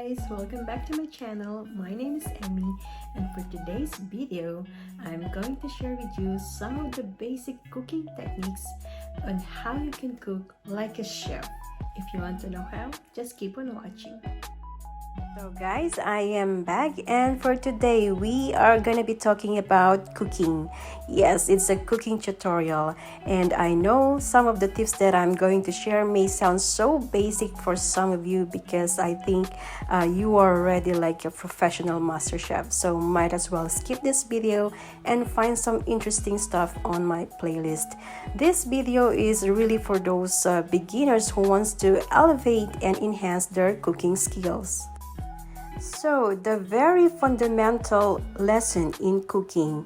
guys, welcome back to my channel. My name is Emmy, and for today's video I'm going to share with you some of the basic cooking techniques on how you can cook like a chef. If you want to know how, just keep on watching. So guys, I am back, and for today we are going to be talking about cooking. Yes, it's a cooking tutorial, and I know some of the tips that I'm going to share may sound so basic for some of you because I think you are already like a professional master chef, so might as well skip this video and find some interesting stuff on my playlist. This video is really for those beginners who wants to elevate and enhance their cooking skills. So the very fundamental lesson in cooking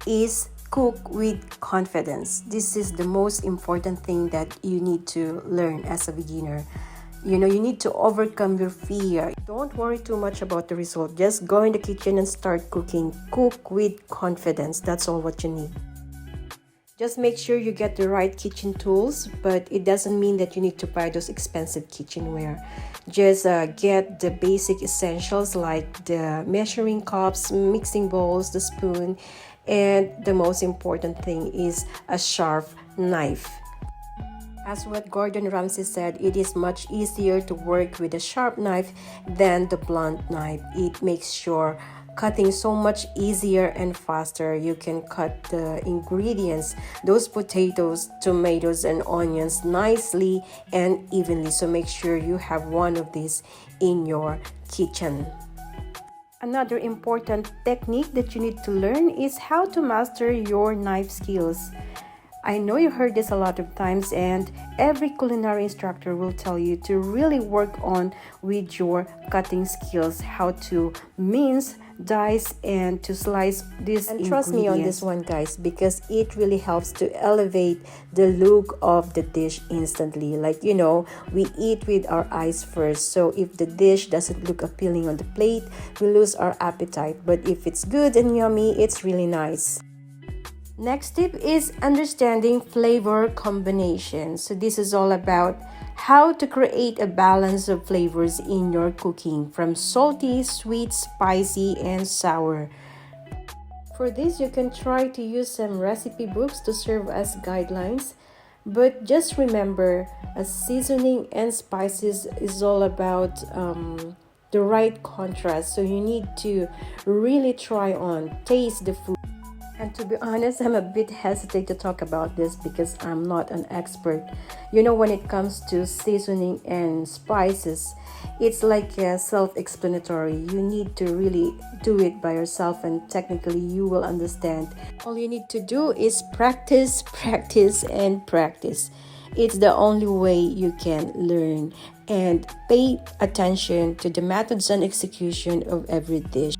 is cook with confidence. This is the most important thing that you need to learn as a beginner. You need to overcome your fear. Don't worry too much about the result. Just go in the kitchen and start cooking. Cook with confidence. That's all what you need. Just make sure you get the right kitchen tools, but it doesn't mean that you need to buy those expensive kitchenware. Just get the basic essentials like the measuring cups, mixing bowls, the spoon, and the most important thing is a sharp knife. As what Gordon Ramsay said, it is much easier to work with a sharp knife than the blunt knife. It makes sure cutting so much easier and faster. You can cut the ingredients, those potatoes, tomatoes, and onions nicely and evenly. So make sure you have one of these in your kitchen. Another important technique that you need to learn is how to master your knife skills. I know you heard this a lot of times, and every culinary instructor will tell you to really work on with your cutting skills, how to mince, dice, and to slice these ingredients. And trust me on this one, guys, because it really helps to elevate the look of the dish instantly. Like, we eat with our eyes first. So if the dish doesn't look appealing on the plate, we lose our appetite. But if it's good and yummy, it's really nice. Next tip is understanding flavor combinations. So this is all about how to create a balance of flavors in your cooking, from salty, sweet, spicy, and sour. For this, you can try to use some recipe books to serve as guidelines. But just remember, seasoning and spices is all about the right contrast. So you need to really taste the food. And to be honest, I'm a bit hesitant to talk about this because I'm not an expert. When it comes to seasoning and spices, it's like self-explanatory. You need to really do it by yourself, and technically you will understand. All you need to do is practice, practice, and practice. It's the only way you can learn, and pay attention to the methods and execution of every dish.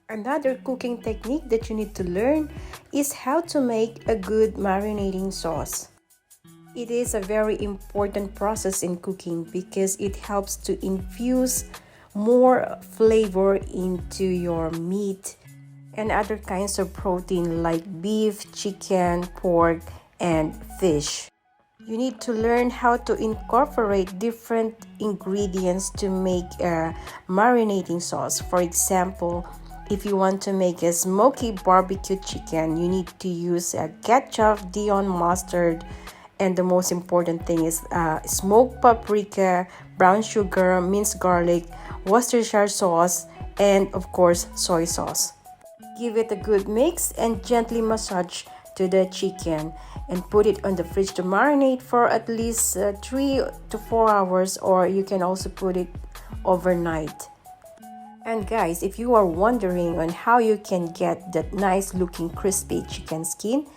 Another cooking technique that you need to learn is how to make a good marinating sauce. It is a very important process in cooking because it helps to infuse more flavor into your meat and other kinds of protein like beef, chicken, pork, and fish. You need to learn how to incorporate different ingredients to make a marinating sauce. For example, if you want to make a smoky barbecue chicken, you need to use a ketchup, Dijon mustard, and the most important thing is smoked paprika, brown sugar, minced garlic, Worcestershire sauce, and of course soy sauce. Give it a good mix and gently massage to the chicken and put it on the fridge to marinate for at least 3 to 4 hours, or you can also put it overnight. And guys, if you are wondering on how you can get that nice looking crispy chicken skin,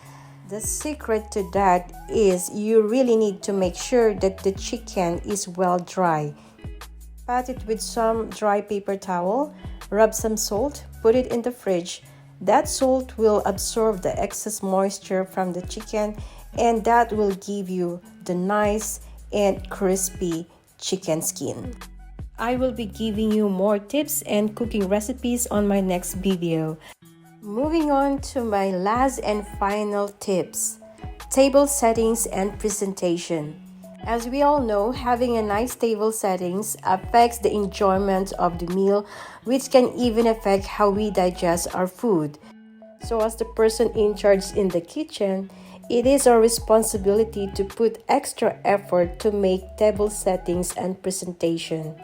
the secret to that is you really need to make sure that the chicken is well dry. Pat it with some dry paper towel, rub some salt, put it in the fridge. That salt will absorb the excess moisture from the chicken, and that will give you the nice and crispy chicken skin. I will be giving you more tips and cooking recipes on my next video. Moving on to my last and final tips: table settings and presentation. As we all know, having a nice table settings affects the enjoyment of the meal, which can even affect how we digest our food. So as the person in charge in the kitchen, it is our responsibility to put extra effort to make table settings and presentation.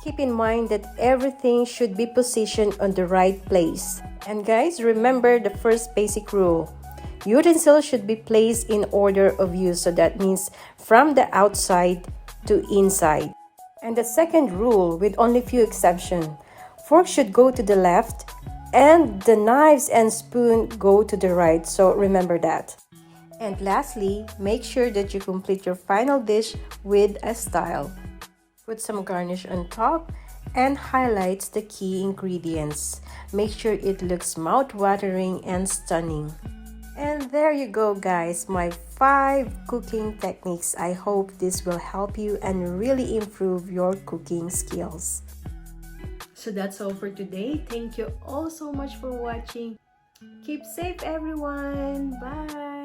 Keep in mind that everything should be positioned on the right place. And guys, remember the first basic rule. Utensils should be placed in order of use, so that means from the outside to inside. And the second rule, with only few exceptions, forks should go to the left and the knives and spoon go to the right, so remember that. And lastly, make sure that you complete your final dish with a style. Put some garnish on top and highlights the key ingredients. Make sure it looks mouth-watering and stunning. And there you go guys, my 5 cooking techniques. I hope this will help you and really improve your cooking skills. So that's all for today. Thank you all so much for watching. Keep safe everyone. Bye.